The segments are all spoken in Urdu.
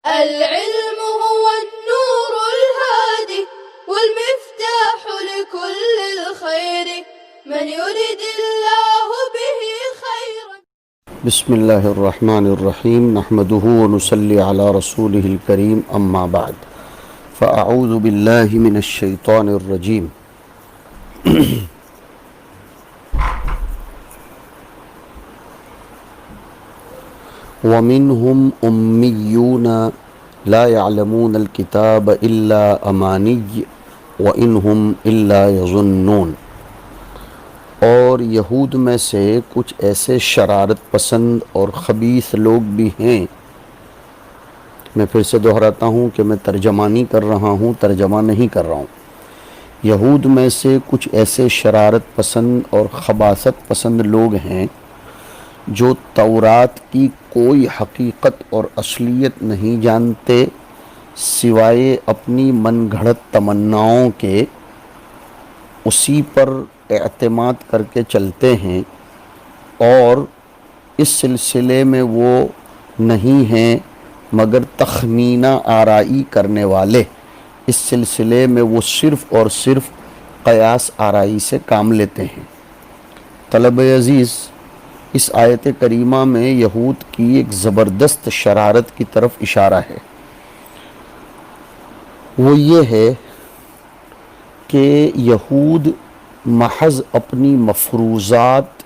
العلم هو النور الهادي والمفتاح لكل الخير من يرد الله به خيرا. بسم اللہ الرحمن الرحیم نحمده ونصلی علی رسوله الکریم اما بعد فاعوذ باللہ من الشیطان الرجیم ومنهم امیون لا يعلمون الكتاب الا امانی وانهم الا يظنون، اور یہود میں سے کچھ ایسے شرارت پسند اور خبیث لوگ بھی ہیں. میں پھر سے دہراتا ہوں کہ میں ترجمہ نہیں کر رہا ہوں، ترجمہ نہیں کر رہا ہوں. یہود میں سے کچھ ایسے شرارت پسند اور خباثت پسند لوگ ہیں جو تورات کی کوئی حقیقت اور اصلیت نہیں جانتے سوائے اپنی من گھڑت تمناؤں کے. اسی پر اعتماد کر کے چلتے ہیں، اور اس سلسلے میں وہ نہیں ہیں مگر تخمینہ آرائی کرنے والے. اس سلسلے میں وہ صرف اور صرف قیاس آرائی سے کام لیتے ہیں. طلبہ عزیز، اس آیت کریمہ میں یہود کی ایک زبردست شرارت کی طرف اشارہ ہے. وہ یہ ہے کہ یہود محض اپنی مفروضات،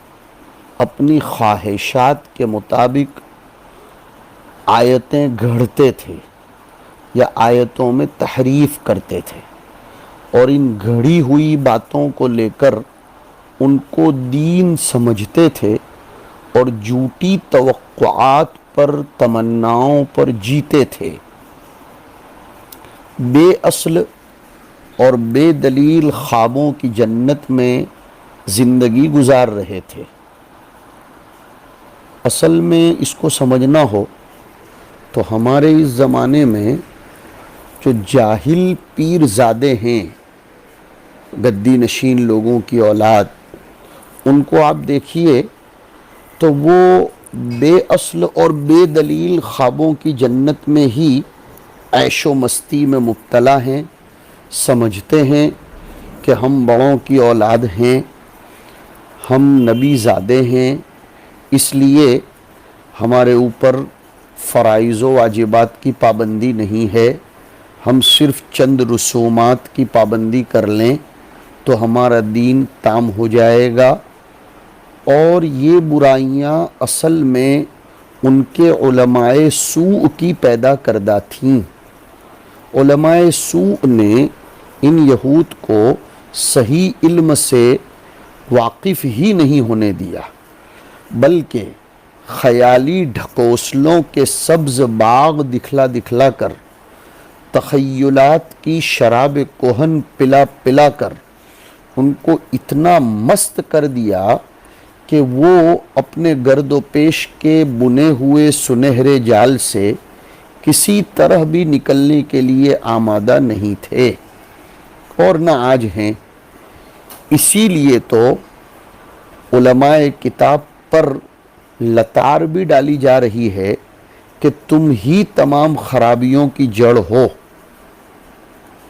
اپنی خواہشات کے مطابق آیتیں گھڑتے تھے یا آیتوں میں تحریف کرتے تھے، اور ان گھڑی ہوئی باتوں کو لے کر ان کو دین سمجھتے تھے اور جھوٹی توقعات پر، تمناؤں پر جیتے تھے. بے اصل اور بے دلیل خوابوں کی جنت میں زندگی گزار رہے تھے. اصل میں اس کو سمجھنا ہو تو ہمارے اس زمانے میں جو جاہل پیر زادے ہیں، گدی نشین لوگوں کی اولاد، ان کو آپ دیکھیے تو وہ بے اصل اور بے دلیل خوابوں کی جنت میں ہی عیش و مستی میں مبتلا ہیں. سمجھتے ہیں کہ ہم بڑوں کی اولاد ہیں، ہم نبی زادے ہیں، اس لیے ہمارے اوپر فرائض و واجبات کی پابندی نہیں ہے، ہم صرف چند رسومات کی پابندی کر لیں تو ہمارا دین تام ہو جائے گا. اور یہ برائیاں اصل میں ان کے علماء سوء کی پیدا کردہ تھیں. علماء سوء نے ان یہود کو صحیح علم سے واقف ہی نہیں ہونے دیا، بلکہ خیالی ڈھکوسلوں کے سبز باغ دکھلا دکھلا کر، تخیلات کی شراب کہن پلا پلا کر ان کو اتنا مست کر دیا کہ وہ اپنے گرد و پیش کے بنے ہوئے سنہرے جال سے کسی طرح بھی نکلنے کے لیے آمادہ نہیں تھے، اور نہ آج ہیں. اسی لیے تو علماء کتاب پر لتار بھی ڈالی جا رہی ہے کہ تم ہی تمام خرابیوں کی جڑ ہو.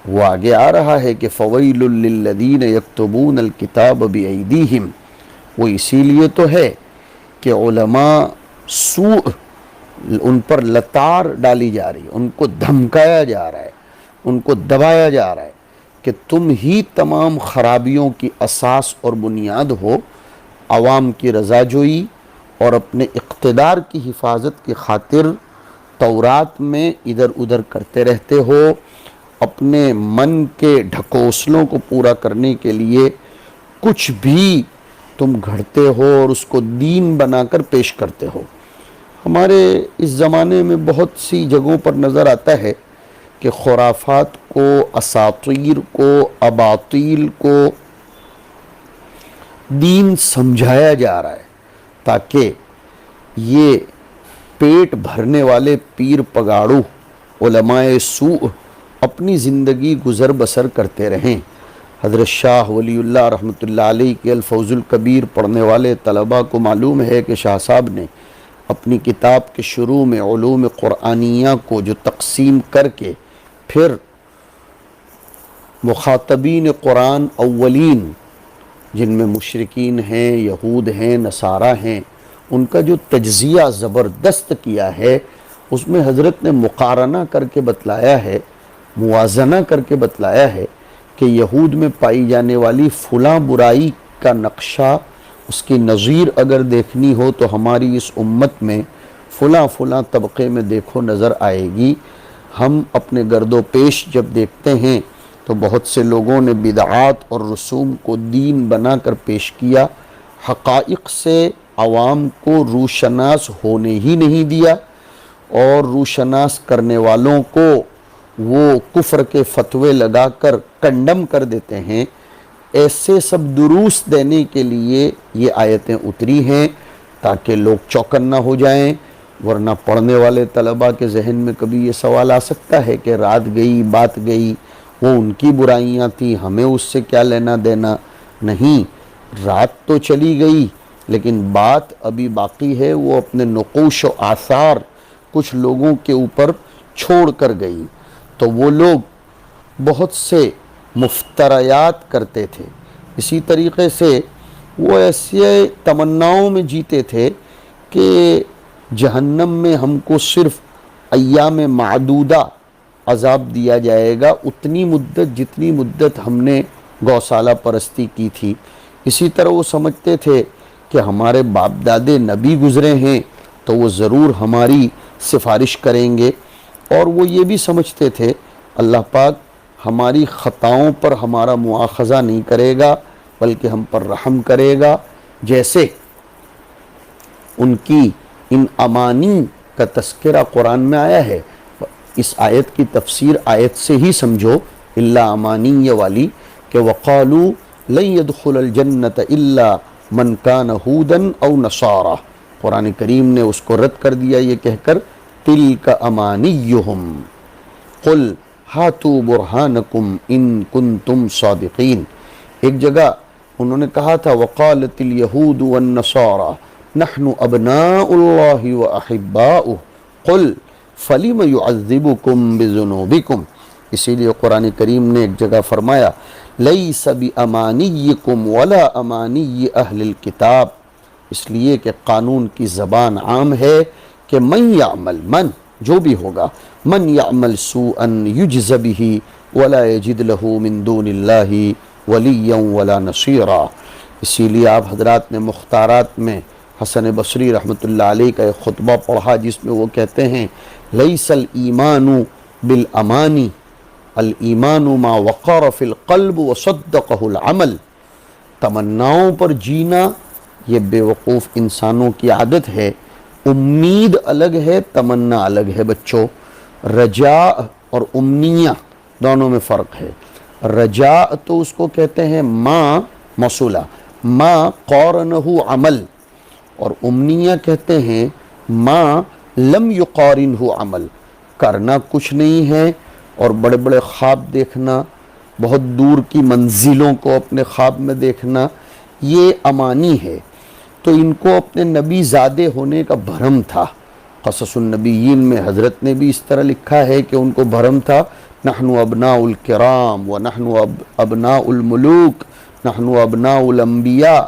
وہ آگے آ رہا ہے کہ فویل للذین یکتبون الکتاب بایدیہم. وہ اسی لیے تو ہے کہ علماء سوء ان پر لتار ڈالی جا رہی ہے، ان کو دھمکایا جا رہا ہے، ان کو دبایا جا رہا ہے کہ تم ہی تمام خرابیوں کی اساس اور بنیاد ہو. عوام کی رضا جوئی اور اپنے اقتدار کی حفاظت کی خاطر تورات میں ادھر ادھر کرتے رہتے ہو. اپنے من کے ڈھکوسلوں کو پورا کرنے کے لیے کچھ بھی تم گھڑتے ہو اور اس کو دین بنا کر پیش کرتے ہو. ہمارے اس زمانے میں بہت سی جگہوں پر نظر آتا ہے کہ خرافات کو، اساطیر کو، اباطیل کو دین سمجھایا جا رہا ہے تاکہ یہ پیٹ بھرنے والے پیر پگاڑو علماء سوء اپنی زندگی گزر بسر کرتے رہیں. حضرت شاہ ولی اللہ رحمۃ اللہ علیہ کے الفوز الکبیر پڑھنے والے طلباء کو معلوم ہے کہ شاہ صاحب نے اپنی کتاب کے شروع میں علوم قرآنیہ کو جو تقسیم کر کے پھر مخاطبین قرآن اولین جن میں مشرکین ہیں، یہود ہیں، نصارہ ہیں، ان کا جو تجزیہ زبردست کیا ہے، اس میں حضرت نے مقارنہ کر کے بتلایا ہے، موازنہ کر کے بتلایا ہے کہ یہود میں پائی جانے والی فلاں برائی کا نقشہ، اس کی نظیر اگر دیکھنی ہو تو ہماری اس امت میں فلاں فلاں طبقے میں دیکھو نظر آئے گی۔ ہم اپنے گرد و پیش جب دیکھتے ہیں تو بہت سے لوگوں نے بدعات اور رسوم کو دین بنا کر پیش کیا، حقائق سے عوام کو روشناس ہونے ہی نہیں دیا، اور روشناس کرنے والوں کو وہ کفر کے فتوے لگا کر کنڈم کر دیتے ہیں۔ ایسے سب دروس دینے کے لیے یہ آیتیں اتری ہیں تاکہ لوگ چوکن نہ ہو جائیں، ورنہ پڑھنے والے طلباء کے ذہن میں کبھی یہ سوال آ سکتا ہے کہ رات گئی بات گئی، وہ ان کی برائیاں تھیں، ہمیں اس سے کیا لینا دینا۔ نہیں، رات تو چلی گئی لیکن بات ابھی باقی ہے، وہ اپنے نقوش و آثار کچھ لوگوں کے اوپر چھوڑ کر گئی۔ تو وہ لوگ بہت سے مفتریات کرتے تھے، اسی طریقے سے وہ ایسے تمناؤں میں جیتے تھے کہ جہنم میں ہم کو صرف ایام معدودہ عذاب دیا جائے گا، اتنی مدت جتنی مدت ہم نے گوسالہ پرستی کی تھی۔ اسی طرح وہ سمجھتے تھے کہ ہمارے باپ دادے نبی گزرے ہیں تو وہ ضرور ہماری سفارش کریں گے، اور وہ یہ بھی سمجھتے تھے اللہ پاک ہماری خطاؤں پر ہمارا مواخذہ نہیں کرے گا بلکہ ہم پر رحم کرے گا۔ جیسے ان کی ان امانی کا تذکرہ قرآن میں آیا ہے، اس آیت کی تفسیر آیت سے ہی سمجھو، الا امانی والی، کہ وقالوا لن يدخل الجنت الا من كان هودا او نصارى، قرآن کریم نے اس کو رد کر دیا یہ کہہ کر تلک امانیہم قل ہاتوا برہانکم ان کنتم صادقین۔ ایک جگہ انہوں نے کہا تھا وقالت الیہود والنصارى نحن ابناء اللہ واحباؤہ قل فلم يعذبکم بذنوبکم۔ اسی لیے قرآن کریم نے ایک جگہ فرمایا لیس بامانیکم ولا امانی اہل الکتاب، اس لیے کہ قانون کی زبان عام ہے کہ من یعمل، من جو بھی ہوگا، من یعمل سوءا یجز بہ ولا یجد لہ من دون اللہ ولیا ولا نصیرا۔ اسی لیے آپ حضرات نے مختارات میں حسن بصری رحمۃ اللہ علیہ کا ایک خطبہ پڑھا جس میں وہ کہتے ہیں لیس الایمان بالامانی الایمان ما وقر فی القلب وصدقہ العمل۔ تمناؤں پر جینا یہ بے وقوف انسانوں کی عادت ہے، امید الگ ہے تمنا الگ ہے بچوں۔ رجاء اور امنیہ دونوں میں فرق ہے۔ رجاء تو اس کو کہتے ہیں ما موصولہ، ما قارنہ عمل، اور امنیہ کہتے ہیں ما لم یقارنہ عمل، کرنا کچھ نہیں ہے اور بڑے بڑے خواب دیکھنا، بہت دور کی منزلوں کو اپنے خواب میں دیکھنا، یہ امانی ہے۔ تو ان کو اپنے نبی زادے ہونے کا بھرم تھا۔ قصص النبیین میں حضرت نے بھی اس طرح لکھا ہے کہ ان کو بھرم تھا نحن ابناء الکرام ونحن ابناء الملوک نحن ابناء الانبیاء۔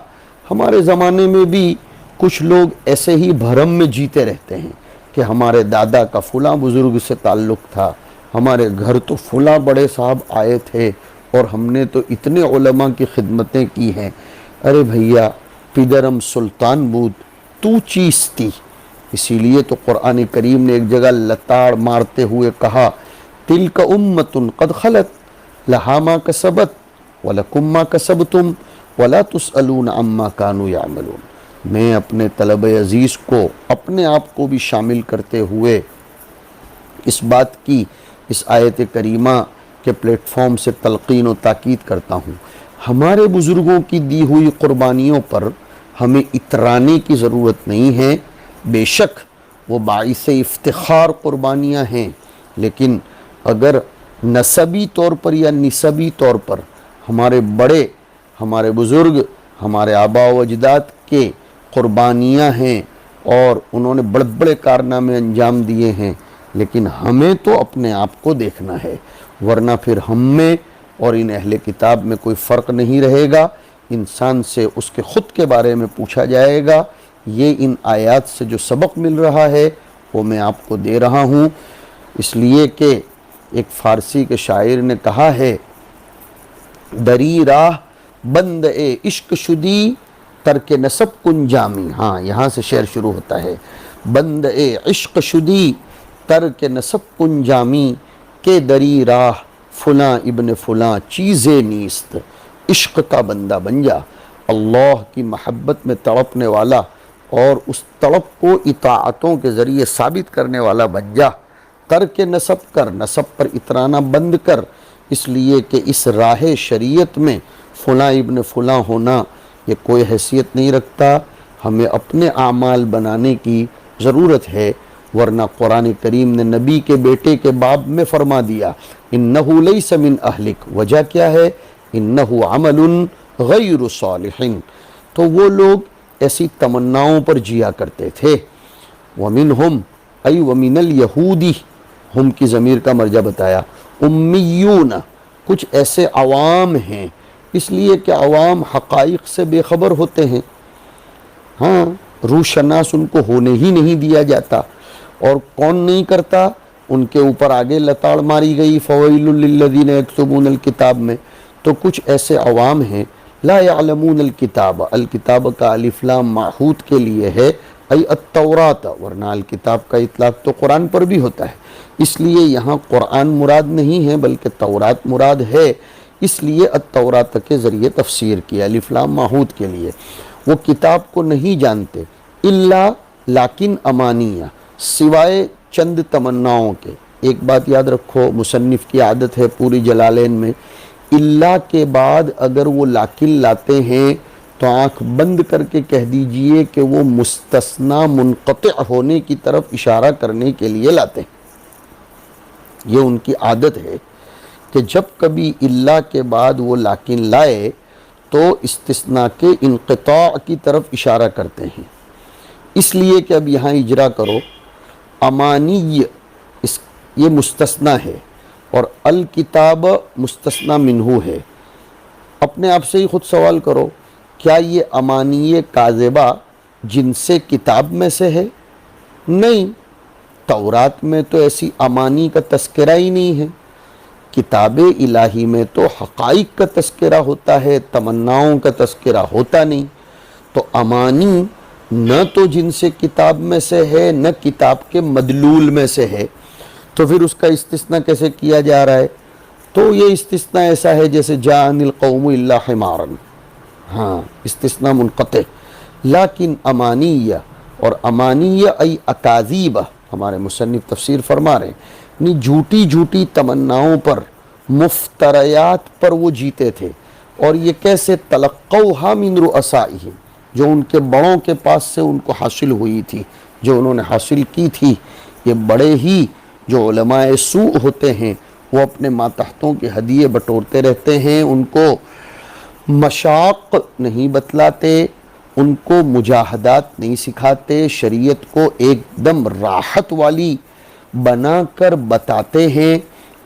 ہمارے زمانے میں بھی کچھ لوگ ایسے ہی بھرم میں جیتے رہتے ہیں کہ ہمارے دادا کا فلاں بزرگ سے تعلق تھا، ہمارے گھر تو فلاں بڑے صاحب آئے تھے اور ہم نے تو اتنے علماء کی خدمتیں کی ہیں۔ ارے بھیا پیدرم سلطان بود تو چیز تھی۔ اسی لیے تو قرآن کریم نے ایک جگہ لتاڑ مارتے ہوئے کہا تلک امت قد خلت لہا ما کسبت ولکم ما کسبتم ولا تسألون عما كانوا یعملون۔ میں اپنے طلب عزیز کو اپنے آپ کو بھی شامل کرتے ہوئے اس بات کی اس آیت کریمہ کے پلیٹ فارم سے تلقین و تاکید کرتا ہوں، ہمارے بزرگوں کی دی ہوئی قربانیوں پر ہمیں اترانے کی ضرورت نہیں ہے۔ بے شک وہ باعث افتخار قربانیاں ہیں، لیکن اگر نسبی طور پر یا نسبی طور پر ہمارے بڑے، ہمارے بزرگ، ہمارے آباء و اجداد کے قربانیاں ہیں اور انہوں نے بڑے بڑے کارنامے انجام دیے ہیں، لیکن ہمیں تو اپنے آپ کو دیکھنا ہے، ورنہ پھر ہم میں اور ان اہل کتاب میں کوئی فرق نہیں رہے گا۔ انسان سے اس کے خود کے بارے میں پوچھا جائے گا۔ یہ ان آیات سے جو سبق مل رہا ہے وہ میں آپ کو دے رہا ہوں، اس لیے کہ ایک فارسی کے شاعر نے کہا ہے، دری راہ بند اے عشق شدی ترک نسب کن جامی۔ ہاں، یہاں سے شعر شروع ہوتا ہے، بند اے عشق شدی ترک نسب کن جامی، کہ دری راہ فلاں ابن فلاں چیزیں نیست۔ عشق کا بندہ بن جا، اللہ کی محبت میں تڑپنے والا اور اس تڑپ کو اطاعتوں کے ذریعے ثابت کرنے والا بن جا۔ ترک نسب کر، نسب پر اترانا بند کر، اس لیے کہ اس راہ شریعت میں فلاں ابن فلاں ہونا یہ کوئی حیثیت نہیں رکھتا۔ ہمیں اپنے اعمال بنانے کی ضرورت ہے، ورنہ قرآن کریم نے نبی کے بیٹے کے باب میں فرما دیا، انہو لیس من اہلک۔ وجہ کیا ہے؟ انہو عمل غیر صالح۔ تو وہ لوگ ایسی تمناؤں پر جیا کرتے تھے۔ ومنہم ای ومن الیہودی، ہم کی ضمیر کا مرجع بتایا، امیون، کچھ ایسے عوام ہیں، اس لیے کہ عوام حقائق سے بے خبر ہوتے ہیں، ہاں، روشناس ان کو ہونے ہی نہیں دیا جاتا، اور کون نہیں کرتا؟ ان کے اوپر آگے لتاڑ ماری گئی فویل للذین یکتبون الکتاب میں۔ تو کچھ ایسے عوام ہیں لا یعلمون الکتاب، الکتاب کا الف لام معہود کے لیے ہے، ای التورات، ورنہ الکتاب کا اطلاق تو قرآن پر بھی ہوتا ہے، اس لیے یہاں قرآن مراد نہیں ہے بلکہ تورات مراد ہے، اس لیے التورات کے ذریعے تفسیر کیا الف لام معہود کے لیے۔ وہ کتاب کو نہیں جانتے، الا لیکن امانیہ، سوائے چند تمناؤں کے۔ ایک بات یاد رکھو، مصنف کی عادت ہے پوری جلالین میں، اللہ کے بعد اگر وہ لیکن لاتے ہیں تو آنکھ بند کر کے کہہ دیجئے کہ وہ مستثنی منقطع ہونے کی طرف اشارہ کرنے کے لیے لاتے ہیں۔ یہ ان کی عادت ہے کہ جب کبھی اللہ کے بعد وہ لیکن لائے تو استثناء کے انقطاع کی طرف اشارہ کرتے ہیں، اس لیے کہ اب یہاں اجرا کرو، امانی یہ مستثنیٰ ہے اور الکتاب مستثنیٰ منہو ہے۔ اپنے آپ سے ہی خود سوال کرو، کیا یہ امانی کاذبہ جن سے کتاب میں سے ہے؟ نہیں، تورات میں تو ایسی امانی کا تذکرہ ہی نہیں ہے، کتاب الہی میں تو حقائق کا تذکرہ ہوتا ہے، تمناؤں کا تذکرہ ہوتا نہیں۔ تو امانی نہ تو جن سے کتاب میں سے ہے نہ کتاب کے مدلول میں سے ہے، تو پھر اس کا استثناء کیسے کیا جا رہا ہے؟ تو یہ استثناء ایسا ہے جیسے جاءنِ القوم الا حمارا، ہاں، استثناء منقطع۔ لیکن امانیہ، اور امانیہ ای اکاذیبہ، ہمارے مصنف تفسیر فرما رہے ہیں، یعنی جھوٹی جھوٹی تمناؤں پر، مفتریات پر وہ جیتے تھے۔ اور یہ کیسے؟ تلقوها من رؤسائهم، جو ان کے بڑوں کے پاس سے ان کو حاصل ہوئی تھی، جو انہوں نے حاصل کی تھی۔ یہ بڑے ہی جو علماء سوء ہوتے ہیں وہ اپنے ماتحتوں کے ہدیے بٹورتے رہتے ہیں، ان کو مشاق نہیں بتلاتے، ان کو مجاہدات نہیں سکھاتے، شریعت کو ایک دم راحت والی بنا کر بتاتے ہیں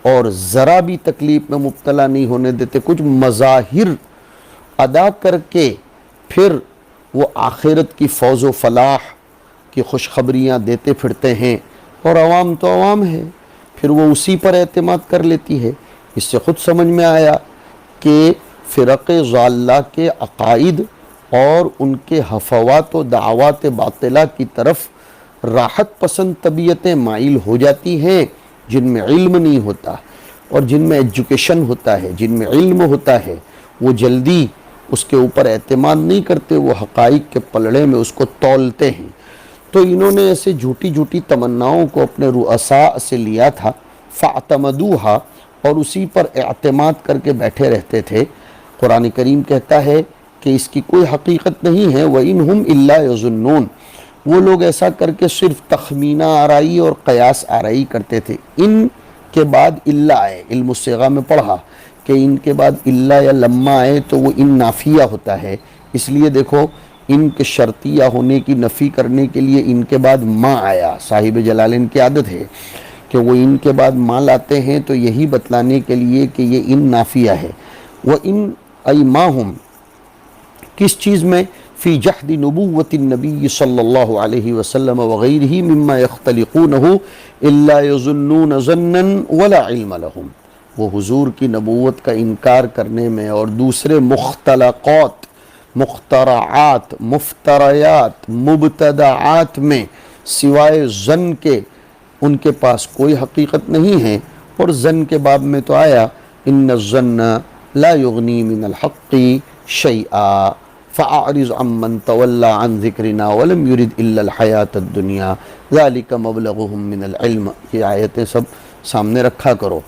اور ذرا بھی تکلیف میں مبتلا نہیں ہونے دیتے۔ کچھ مظاہر ادا کر کے پھر وہ آخرت کی فوز و فلاح کی خوشخبریاں دیتے پھرتے ہیں، اور عوام تو عوام ہے، پھر وہ اسی پر اعتماد کر لیتی ہے۔ اس سے خود سمجھ میں آیا کہ فرق ضالہ کے عقائد اور ان کے حفوات و دعوات باطلہ کی طرف راحت پسند طبیعتیں مائل ہو جاتی ہیں، جن میں علم نہیں ہوتا، اور جن میں ایجوکیشن ہوتا ہے، جن میں علم ہوتا ہے، وہ جلدی اس کے اوپر اعتماد نہیں کرتے، وہ حقائق کے پلڑے میں اس کو تولتے ہیں۔ تو انہوں نے ایسے جھوٹی جھوٹی تمناؤں کو اپنے رؤساء سے لیا تھا، فَاعْتَمَدُوهَا، اور اسی پر اعتماد کر کے بیٹھے رہتے تھے۔ قرآن کریم کہتا ہے کہ اس کی کوئی حقیقت نہیں ہے، وَإِنْهُمْ إِلَّا يَظُنُّونَ، وہ لوگ ایسا کر کے صرف تخمینہ آرائی اور قیاس آرائی کرتے تھے۔ ان کے بعد اللہ آئے، علم الصیغہ میں پڑھا کہ ان کے بعد اللہ یا لما آئے تو وہ ان نافیہ ہوتا ہے، اس لیے دیکھو ان کے شرطیہ ہونے کی نفی کرنے کے لیے ان کے بعد ما آیا۔ صاحب جلالین کی عادت ہے کہ وہ ان کے بعد ما لاتے ہیں تو یہی بتلانے کے لیے کہ یہ ان نافیہ ہے۔ وَإِن أَيْ مَا هُمْ کس چیز میں؟ فی جحد نبوت النبی صلی اللہ علیہ وسلم وغیرہ مما یختلقونہ الا یظنون ظنا ولا علم لهم، وہ حضور کی نبوت کا انکار کرنے میں اور دوسرے مختلقات، مخترعات، مفتریات، مبتدعات میں سوائے ظن کے ان کے پاس کوئی حقیقت نہیں ہے۔ اور ظن کے باب میں تو آیا ان الظن لا یغنی من الحق شیئا فاعرض عمن تولى عن ذکرنا ولم يرد الا الحیاۃ الدنیا ذلک مبلغهم من العلم۔ یہ آیتیں سب سامنے رکھا کرو۔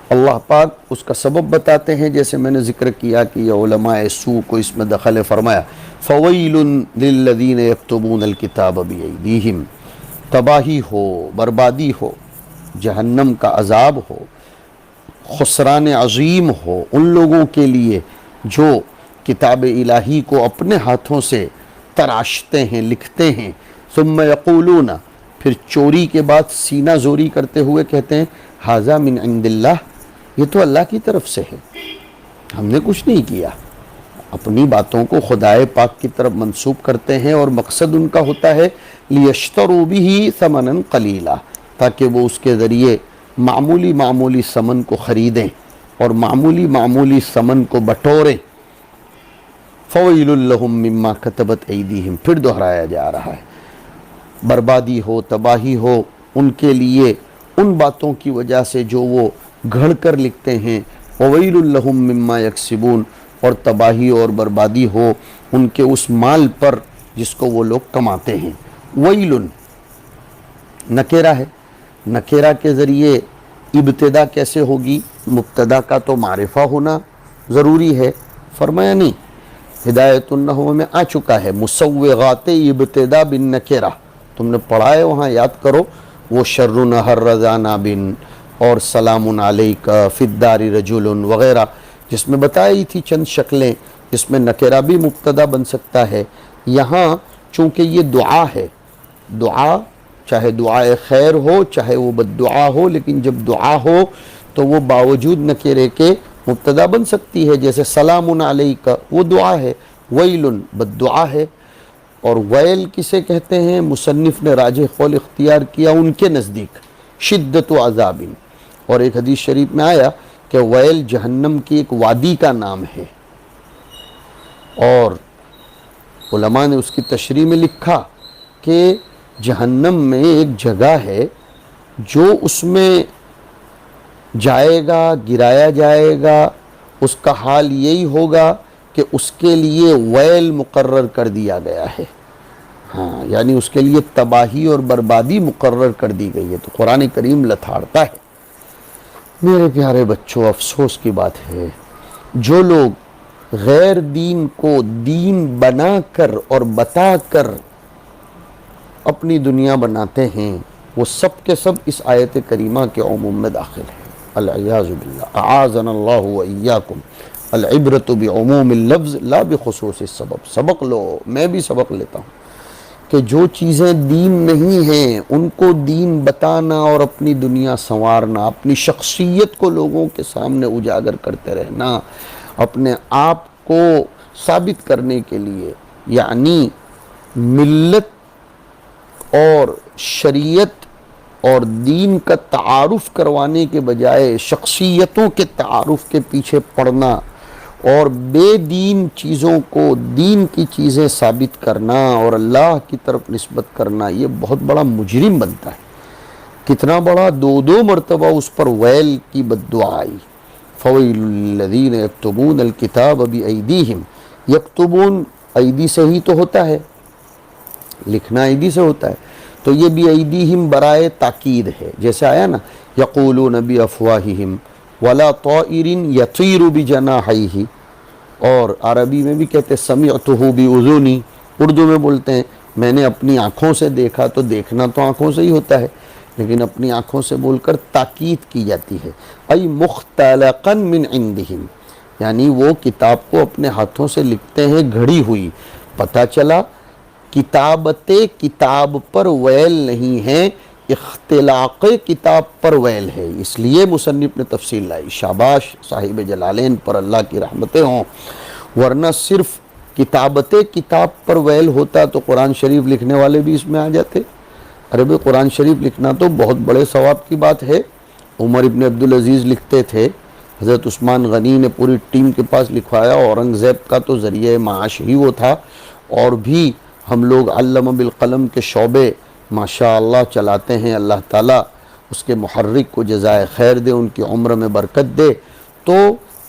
اللہ پاک اس کا سبب بتاتے ہیں، جیسے میں نے ذکر کیا کہ یہ علماء سوء کو اس میں دخل فرمایا۔ فویل للذین یکتبون الکتاب بایدیہم، تباہی ہو، بربادی ہو، جہنم کا عذاب ہو، خسران عظیم ہو ان لوگوں کے لیے جو کتاب الہی کو اپنے ہاتھوں سے تراشتے ہیں، لکھتے ہیں۔ ثم یقولون، پھر چوری کے بعد سینہ زوری کرتے ہوئے کہتے ہیں ھذا من عند اللہ، یہ تو اللہ کی طرف سے ہے، ہم نے کچھ نہیں کیا۔ اپنی باتوں کو خدائے پاک کی طرف منسوب کرتے ہیں اور مقصد ان کا ہوتا ہے لیشتروا بہ ثمنا قلیلا، تاکہ وہ اس کے ذریعے معمولی معمولی ثمن کو خریدیں اور معمولی معمولی ثمن کو بٹوریں۔ فویل لہم مما کتبت ایدیہم، پھر دہرایا جا رہا ہے، بربادی ہو، تباہی ہو ان کے لیے ان باتوں کی وجہ سے جو وہ گھڑ کر لکھتے ہیں۔ وویل لہم مما یکسبون، اور تباہی اور بربادی ہو ان کے اس مال پر جس کو وہ لوگ کماتے ہیں۔ ویل نکرہ ہے، نکرہ کے ذریعے ابتدا کیسے ہوگی؟ مبتدا کا تو معرفہ ہونا ضروری ہے، فرمایا نہیں، ہدایت النحو میں آ چکا ہے مسوغات ابتدا بن نکرہ، تم نے پڑھا ہے وہاں، یاد کرو۔ وہ شر نہر رضانا بن اور سلام علیک فی الدار رجل وغیرہ، جس میں بتائی تھی چند شکلیں جس میں نکرہ بھی مبتدا بن سکتا ہے۔ یہاں چونکہ یہ دعا ہے، دعا چاہے دعائے خیر ہو چاہے وہ بد دعا ہو، لیکن جب دعا ہو تو وہ باوجود نکرے کے مبتدا بن سکتی ہے، جیسے سلام علیک وہ دعا ہے، ویل بد دعا ہے۔ اور ویل کسے کہتے ہیں؟ مصنف نے راجح قول اختیار کیا ان کے نزدیک شدت و عذاب، اور ایک حدیث شریف میں آیا کہ ویل جہنم کی ایک وادی کا نام ہے، اور علماء نے اس کی تشریح میں لکھا کہ جہنم میں ایک جگہ ہے جو اس میں جائے گا، گرایا جائے گا، اس کا حال یہی ہوگا کہ اس کے لیے ویل مقرر کر دیا گیا ہے، ہاں، یعنی اس کے لیے تباہی اور بربادی مقرر کر دی گئی ہے۔ تو قرآن کریم لتھاڑتا ہے۔ میرے پیارے بچوں، افسوس کی بات ہے جو لوگ غیر دین کو دین بنا کر اور بتا کر اپنی دنیا بناتے ہیں، وہ سب کے سب اس آیت کریمہ کے عموم میں داخل ہیں، العیاذ باللہ، اعاذنا اللہ وإیاکم۔ العبرۃ بعموم اللفظ لا بخصوص السبب۔ سبق لو، میں بھی سبق لیتا ہوں کہ جو چیزیں دین نہیں ہیں ان کو دین بتانا اور اپنی دنیا سنوارنا، اپنی شخصیت کو لوگوں کے سامنے اجاگر کرتے رہنا، اپنے آپ کو ثابت کرنے کے لیے، یعنی ملت اور شریعت اور دین کا تعارف کروانے کے بجائے شخصیتوں کے تعارف کے پیچھے پڑنا اور بے دین چیزوں کو دین کی چیزیں ثابت کرنا اور اللہ کی طرف نسبت کرنا، یہ بہت بڑا مجرم بنتا ہے۔ کتنا بڑا، دو مرتبہ اس پر ویل کی بد دعا آئی۔ فویل للذین یکتبون الکتاب بایدیہم، یکتبون ایدی سے ہی تو ہوتا ہے، لکھنا ایدی سے ہوتا ہے، تو یہ بایدیہم برائے تاکید ہے، جیسے آیا نا یقولون بافواہہم ولا طائر یطیر بجناحیہ، اور عربی میں بھی کہتے سمعتہ باذنی، اردو میں بولتے ہیں میں نے اپنی آنکھوں سے دیکھا، تو دیکھنا تو آنکھوں سے ہی ہوتا ہے، لیکن اپنی آنکھوں سے بول کر تاکید کی جاتی ہے۔ ای مختلقا من عندہم، یعنی وہ کتاب کو اپنے ہاتھوں سے لکھتے ہیں گھڑی ہوئی. پتہ چلا کتابت کتاب پر ویل نہیں ہے، اختلاق کتاب پر ویل ہے. اس لیے مصنف نے تفصیل لائی. شاباش صاحب جلالین پر اللہ کی رحمتیں ہوں، ورنہ صرف کتابت کتاب پر ویل ہوتا تو قرآن شریف لکھنے والے بھی اس میں آ جاتے. ارے بھئی قرآن شریف لکھنا تو بہت بڑے ثواب کی بات ہے. عمر ابن عبدالعزیز لکھتے تھے، حضرت عثمان غنی نے پوری ٹیم کے پاس لکھوایا، اورنگزیب کا تو ذریعہ معاش ہی وہ تھا. اور بھی ہم لوگ علم بالقلم کے شعبے ماشاءاللہ چلاتے ہیں. اللہ تعالیٰ اس کے محرک کو جزائے خیر دے، ان کی عمر میں برکت دے. تو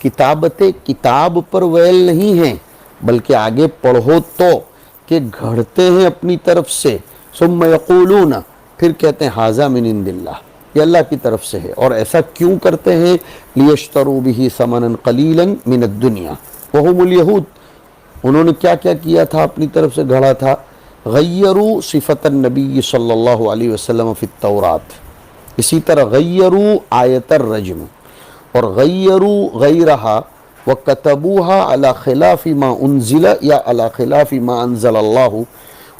کتابت کتاب پر ویل نہیں ہیں، بلکہ آگے پڑھو تو کہ گھڑتے ہیں اپنی طرف سے. ثم یقولون، پھر کہتے ہیں ھذا من عند اللہ، یہ اللہ کی طرف سے ہے. اور ایسا کیوں کرتے ہیں؟ لیشتروا بہ ثمنا قلیلا من الدنیا وہم الیہود. انہوں نے کیا کیا کیا تھا؟ اپنی طرف سے گھڑا تھا. غیروا صفت النبی صلی اللہ علیہ وسلم فی التورات، اسی طرح غیروا آیت الرجم، اور غیروا غیرہا وکتبوها علی خلاف ما انزل یا علی خلاف ما انزل اللہ.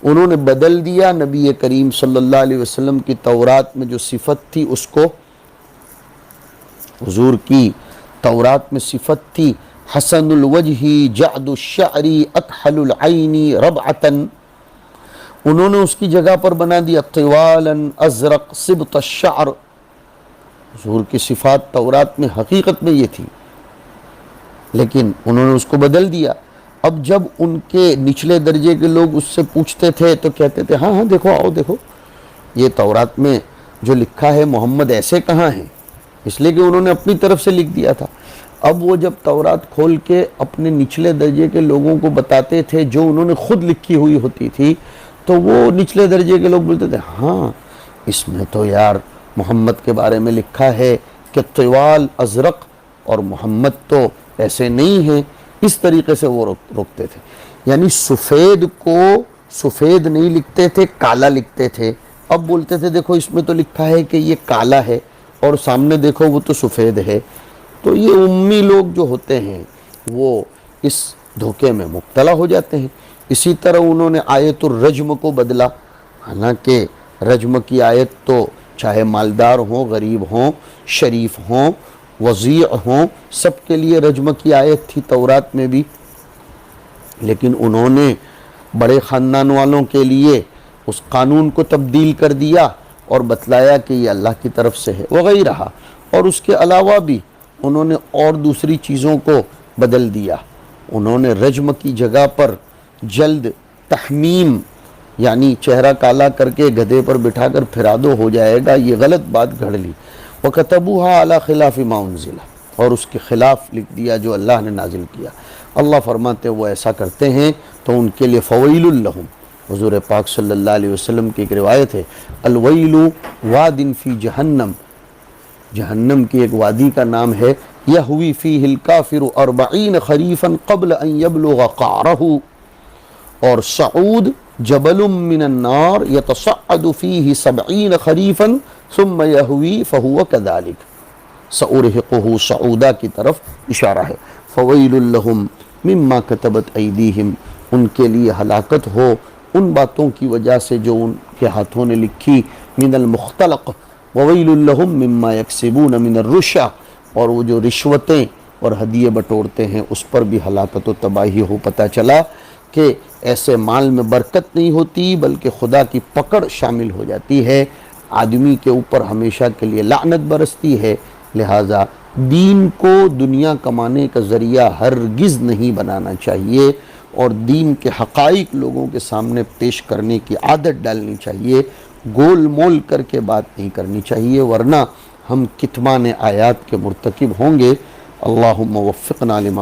انہوں نے بدل دیا نبی کریم صلی اللہ علیہ وسلم کی تورات میں جو صفت تھی اس کو. حضور کی تورات میں صفت تھی حسن الوجہ جعد الشعر اکحل العین ربعتا، انہوں نے اس کی جگہ پر بنا دیا طوالا ازرق سبط الشعر. حضور کی صفات تورات میں حقیقت میں یہ تھی، لیکن انہوں نے اس کو بدل دیا. اب جب ان کے نچلے درجے کے لوگ اس سے پوچھتے تھے تو کہتے تھے ہاں دیکھو آؤ دیکھو یہ تورات میں جو لکھا ہے محمد ایسے کہاں ہیں، اس لیے کہ انہوں نے اپنی طرف سے لکھ دیا تھا. اب وہ جب تورات کھول کے اپنے نچلے درجے کے لوگوں کو بتاتے تھے جو انہوں نے خود لکھی ہوئی ہوتی تھی، تو وہ نچلے درجے کے لوگ بولتے تھے ہاں اس میں تو یار محمد کے بارے میں لکھا ہے کہ طوال ازرق، اور محمد تو ایسے نہیں ہیں. اس طریقے سے وہ روکتے تھے. یعنی سفید کو سفید نہیں لکھتے تھے، کالا لکھتے تھے. اب بولتے تھے دیکھو اس میں تو لکھا ہے کہ یہ کالا ہے اور سامنے دیکھو وہ تو سفید ہے. تو یہ امی لوگ جو ہوتے ہیں وہ اس دھوکے میں مبتلا ہو جاتے ہیں. اسی طرح انہوں نے آیت الرجم کو بدلا، حالانکہ رجم کی آیت تو چاہے مالدار ہوں، غریب ہوں، شریف ہوں، وضیع ہوں، سب کے لیے رجم کی آیت تھی تورات میں بھی. لیکن انہوں نے بڑے خاندان والوں کے لیے اس قانون کو تبدیل کر دیا اور بتلایا کہ یہ اللہ کی طرف سے ہے وغیرہ. اور اس کے علاوہ بھی انہوں نے اور دوسری چیزوں کو بدل دیا. انہوں نے رجم کی جگہ پر جلد تحمیم، یعنی چہرہ کالا کر کے گدھے پر بٹھا کر پھرا دو ہو جائے گا، یہ غلط بات گھڑ لی. وَكَتَبُوهَا عَلَى خِلَافِ مَا أُنزِلَ، اور اس کے خلاف لکھ دیا جو اللہ نے نازل کیا. اللہ فرماتے وہ ایسا کرتے ہیں تو ان کے لیے فویل لہم. حضور پاک صلی اللہ علیہ وسلم کی ایک روایت ہے الویل واد فی جہنم، جہنم کی ایک وادی کا نام ہے، یہوی فیہ الکافر 40 خریفا قبل ان یبلغ قعرہ، اور سعود جبل من النار یتصعد فیہ 70 خریفا ثم یہوی فہو کذالک. سأرہقہ صعودا کی طرف اشارہ ہے. فویل لہم مما کتبت ایدیہم، ان کے لیے ہلاکت ہو ان باتوں کی وجہ سے جو ان کے ہاتھوں نے لکھی. من المختلق وویل لہم مما یکسبون من الرشا، اور وہ جو رشوتیں اور ہدیے بٹورتے ہیں اس پر بھی ہلاکت و تباہی ہو. پتہ چلا کہ ایسے مال میں برکت نہیں ہوتی بلکہ خدا کی پکڑ شامل ہو جاتی ہے، آدمی کے اوپر ہمیشہ کے لیے لعنت برستی ہے. لہٰذا دین کو دنیا کمانے کا ذریعہ ہرگز نہیں بنانا چاہیے، اور دین کے حقائق لوگوں کے سامنے پیش کرنے کی عادت ڈالنی چاہیے. گول مول کر کے بات نہیں کرنی چاہیے، ورنہ ہم کتمان آیات کے مرتکب ہوں گے. اللہم وفقنا لما